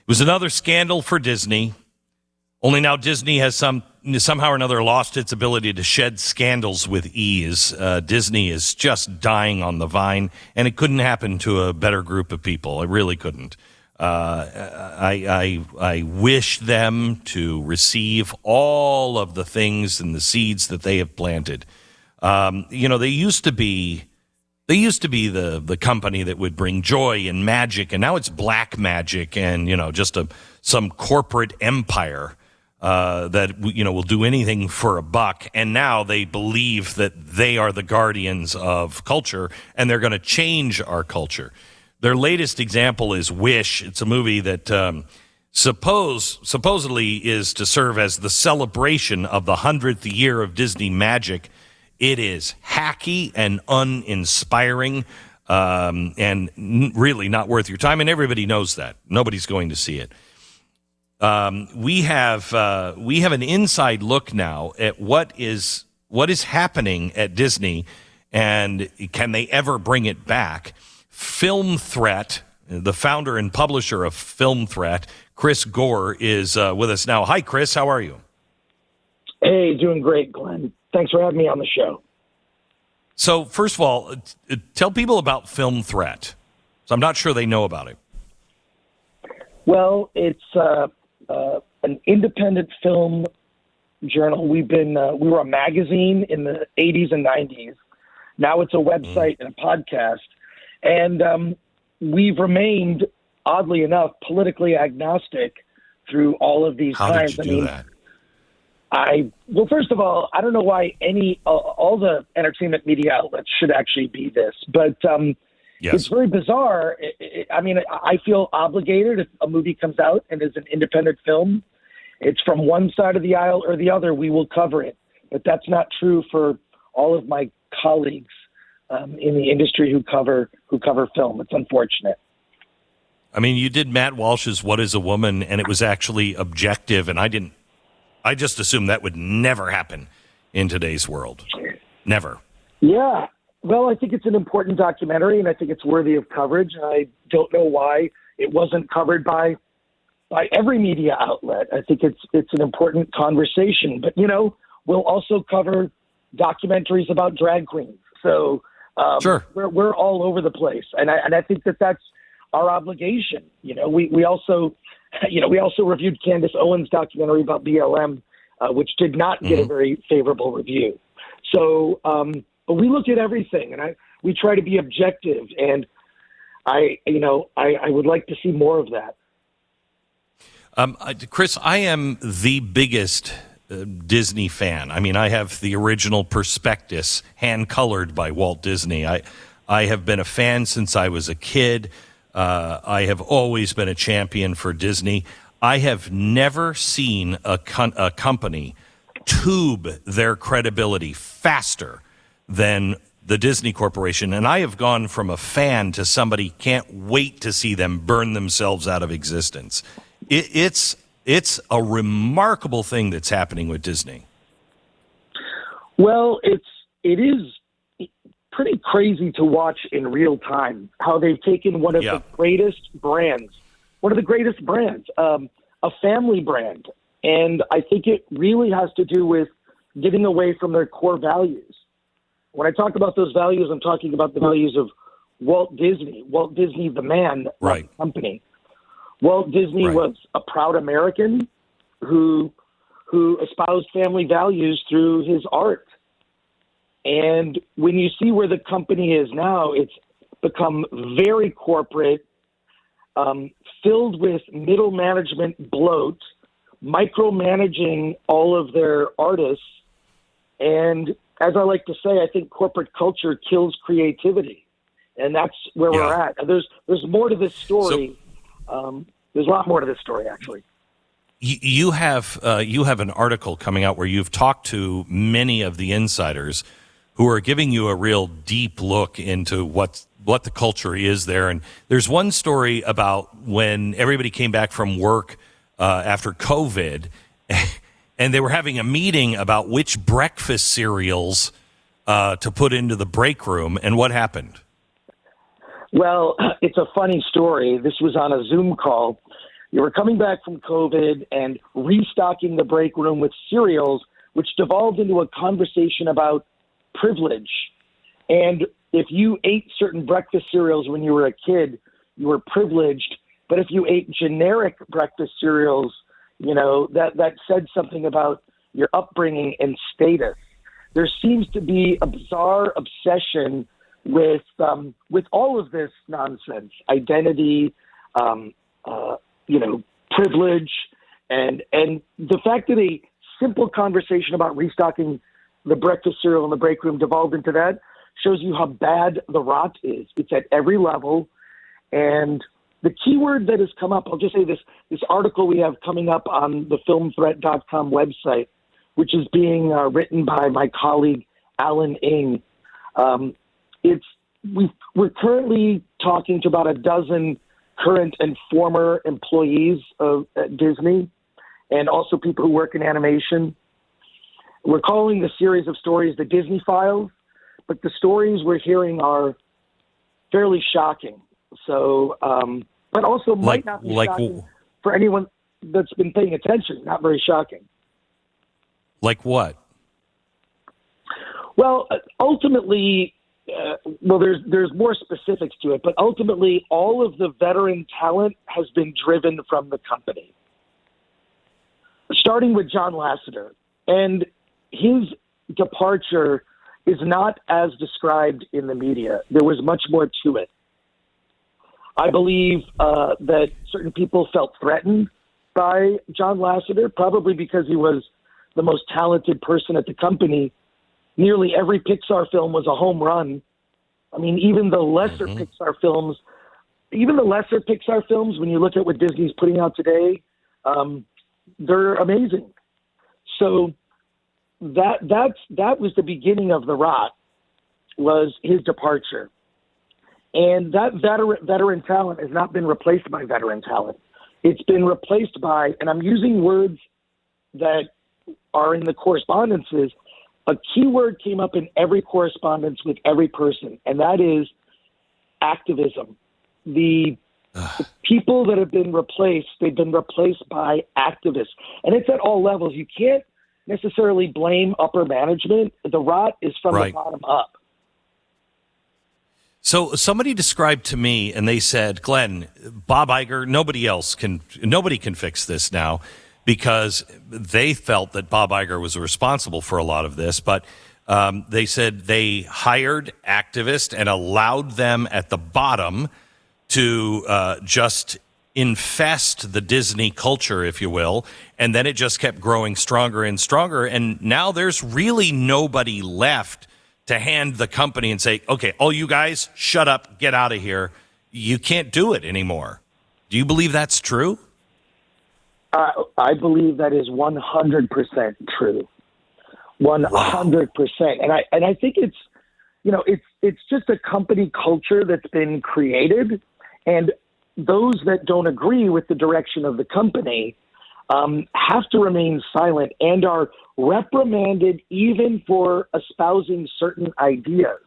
was another scandal for Disney. Only now Disney has somehow or another lost its ability to shed scandals with ease. Disney is just dying on the vine, and it couldn't happen to a better group of people. It really couldn't. I wish them to receive all of the things and the seeds that they have planted. They used to be the company that would bring joy and magic, and now it's black magic and just some corporate empire that will do anything for a buck. And now they believe that they are the guardians of culture, and they're going to change our culture. Their latest example is Wish. It's a movie that supposedly is to serve as the celebration of the 100th year of Disney magic. It is hacky and uninspiring, and really not worth your time. And everybody knows that. Nobody's going to see it. We have an inside look now at what is happening at Disney, and can they ever bring it back? Film Threat, the founder and publisher of Film Threat, Chris Gore, is with us now. Hi, Chris. How are you? Hey, doing great, Glenn. Thanks for having me on the show. So, first of all, tell people about Film Threat. So I'm not sure they know about it. Well, it's an independent film journal. We were a magazine in the 80s and 90s. Now it's a website and a podcast. And we've remained, oddly enough, politically agnostic through all of these times. How did you do that? Well, first of all, I don't know why all the entertainment media outlets should actually be this, but yes. It's very bizarre. I feel obligated if a movie comes out and is an independent film. It's from one side of the aisle or the other, we will cover it. But that's not true for all of my colleagues in the industry who cover film. It's unfortunate. I mean, you did Matt Walsh's What is a Woman, and it was actually objective, and I just assumed that would never happen in today's world. Never. Yeah. Well, I think it's an important documentary, and I think it's worthy of coverage. And I don't know why it wasn't covered by every media outlet. I think it's an important conversation. But, we'll also cover documentaries about drag queens. So sure. We're all over the place. And I think that's our obligation. We also reviewed Candace Owens' documentary about BLM, which did not get a very favorable review. So, but we look at everything, and we try to be objective. And I would like to see more of that. Chris, I am the biggest Disney fan. I mean, I have the original prospectus hand-colored by Walt Disney. I have been a fan since I was a kid. I have always been a champion for Disney. I have never seen a company tube their credibility faster than the Disney Corporation. And I have gone from a fan to somebody can't wait to see them burn themselves out of existence. It's a remarkable thing that's happening with Disney. Well, it is pretty crazy to watch in real time how they've taken one of the greatest brands, a family brand. And I think it really has to do with getting away from their core values. When I talk about those values, I'm talking about the values of Walt Disney, the man, right. The company. Walt Disney was a proud American who espoused family values through his art. And when you see where the company is now, it's become very corporate, filled with middle management bloat, micromanaging all of their artists. And as I like to say, I think corporate culture kills creativity. And that's where we're at. There's more to this story. There's a lot more to this story, actually. You have an article coming out where you've talked to many of the insiders who are giving you a real deep look into what the culture is there. And there's one story about when everybody came back from work after COVID, and they were having a meeting about which breakfast cereals to put into the break room, and what happened? Well, it's a funny story. This was on a Zoom call. You were coming back from COVID and restocking the break room with cereals, which devolved into a conversation about privilege. And if you ate certain breakfast cereals when you were a kid, you were privileged. But if you ate generic breakfast cereals, that said something about your upbringing and status. There seems to be a bizarre obsession with all of this nonsense, identity, privilege, and the fact that a simple conversation about restocking the breakfast cereal in the break room devolved into that shows you how bad the rot is. It's at every level. And the keyword that has come up, I'll just say this article we have coming up on the filmthreat.com website, which is being written by my colleague, Alan Ng. We're currently talking to about a dozen current and former employees at Disney, and also people who work in animation. We're calling the series of stories the Disney Files, but the stories we're hearing are fairly shocking. So, but also might not be shocking for anyone that's been paying attention. Not very shocking. Like what? Well, ultimately, there's more specifics to it, but ultimately all of the veteran talent has been driven from the company, starting with John Lasseter. And his departure is not as described in the media. There was much more to it. I believe that certain people felt threatened by John Lasseter, probably because he was the most talented person at the company. Nearly every Pixar film was a home run. I mean, even the lesser Pixar films, when you look at what Disney's putting out today, they're amazing. So that was the beginning of the rot, was his departure. And that veteran talent has not been replaced by veteran talent. It's been replaced by, and I'm using words that are in the correspondences, a key word came up in every correspondence with every person, and that is activism. The people that have been replaced, they've been replaced by activists. And it's at all levels. You can't necessarily blame upper management. The rot is from the bottom up. So somebody described to me, and they said, Glenn, Bob Iger, nobody can fix this now, because they felt that Bob Iger was responsible for a lot of this. But they said they hired activists and allowed them at the bottom to just infest the Disney culture, if you will. And then it just kept growing stronger and stronger. And now there's really nobody left to hand the company and say, okay, all you guys, shut up, get out of here. You can't do it anymore. Do you believe that's true? I believe that is 100% true. 100%. And I think it's just a company culture that's been created, and those that don't agree with the direction of the company have to remain silent and are reprimanded even for espousing certain ideas.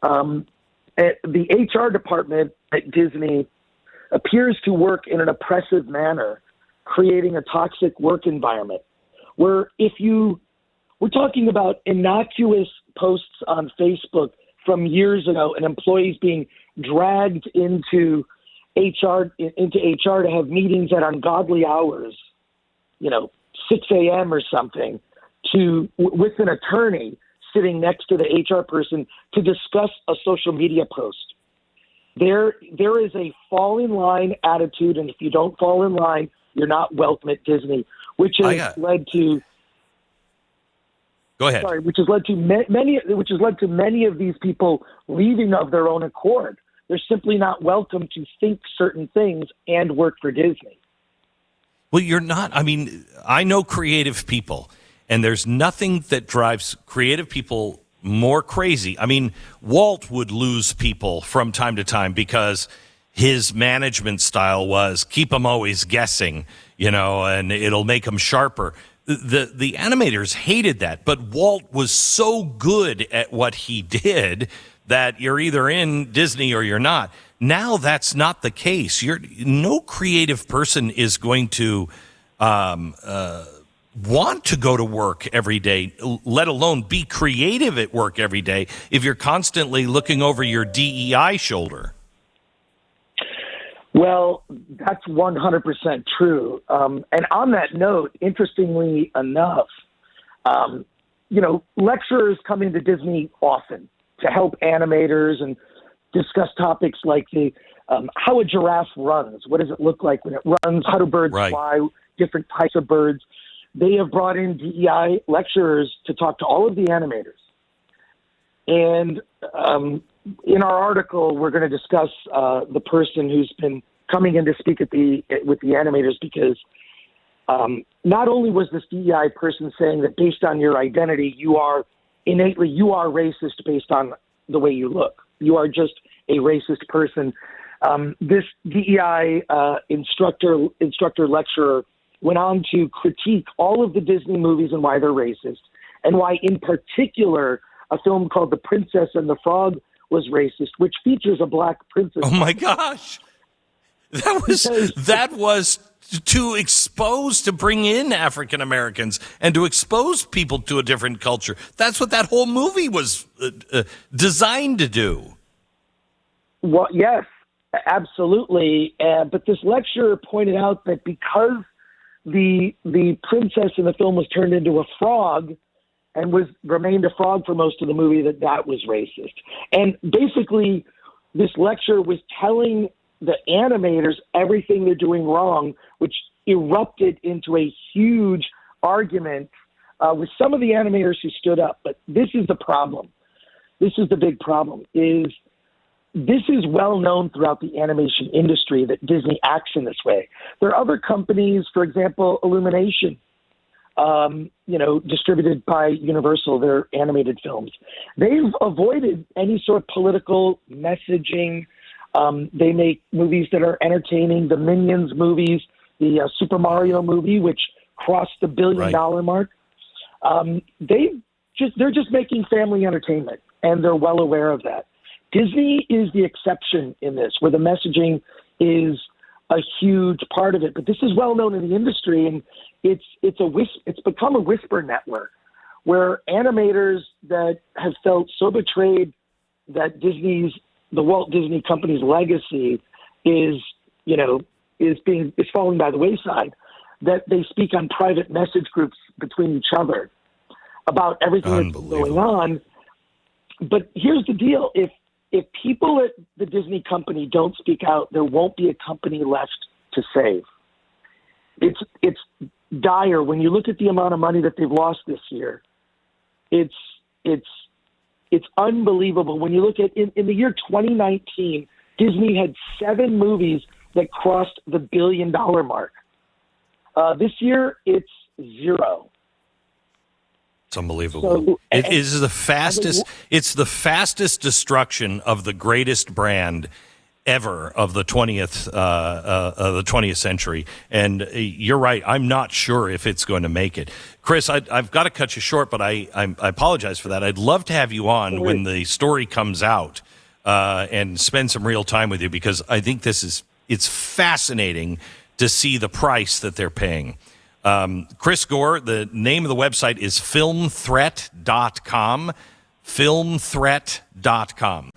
The HR department at Disney appears to work in an oppressive manner, creating a toxic work environment where we're talking about innocuous posts on Facebook from years ago and employees being dragged into HR to have meetings at ungodly hours, 6 a.m. or something, with an attorney sitting next to the HR person to discuss a social media post. There is a fall in line attitude, and if you don't fall in line, you're not welcome at Disney, which has led to. Go ahead. Sorry, which has led to many of these people leaving of their own accord. They're simply not welcome to think certain things and work for Disney. Well, you're not. I mean, I know creative people, and there's nothing that drives creative people more crazy. I mean, Walt would lose people from time to time because his management style was keep them always guessing, and it'll make them sharper. The animators hated that, but Walt was so good at what he did that you're either in Disney or you're not. Now that's not the case. No creative person is going to want to go to work every day, let alone be creative at work every day, if you're constantly looking over your DEI shoulder. Well, that's 100% true. And on that note, interestingly enough, lecturers come into Disney often to help animators and discuss topics like how a giraffe runs. What does it look like when it runs? How do birds fly? Different types of birds. They have brought in DEI lecturers to talk to all of the animators. And in our article, we're going to discuss the person who's been coming in to speak with the animators, because not only was this DEI person saying that based on your identity, you are racist based on the way you look. You are just a racist person. This DEI instructor lecturer went on to critique all of the Disney movies and why they're racist, and why in particular a film called The Princess and the Frog was racist, which features a black princess. Oh my gosh. That was to bring in African Americans and to expose people to a different culture. That's what that whole movie was designed to do. Well, yes, absolutely. But this lecturer pointed out that because the princess in the film was turned into a frog and remained a frog for most of the movie, that was racist. And basically, this lecturer was telling the animators everything they're doing wrong, which erupted into a huge argument with some of the animators who stood up. But this is the problem. This is the big problem, is this is well known throughout the animation industry that Disney acts in this way. There are other companies, for example, Illumination, distributed by Universal, their animated films. They've avoided any sort of political messaging. They make movies that are entertaining. The Minions movies, the Super Mario movie, which crossed the $1 billion mark. They're just making family entertainment, and they're well aware of that. Disney is the exception in this, where the messaging is a huge part of it. But this is well known in the industry, and it's become a whisper network where animators that have felt so betrayed that the Walt Disney Company's legacy is falling by the wayside, that they speak on private message groups between each other about everything that's going on. But here's the deal. If people at the Disney Company don't speak out, there won't be a company left to save. It's dire. When you look at the amount of money that they've lost this year, it's unbelievable. When you look at in the year 2019, Disney had 7 movies that crossed the $1 billion mark. This year, it's 0. It's unbelievable. It is the fastest. It's the fastest destruction of the greatest brand ever of the 20th century. And you're right. I'm not sure if it's going to make it. Chris, I've got to cut you short, but I apologize for that. I'd love to have you on when the story comes out and spend some real time with you, because I think it's fascinating to see the price that they're paying. Chris Gore, the name of the website is filmthreat.com. Filmthreat.com.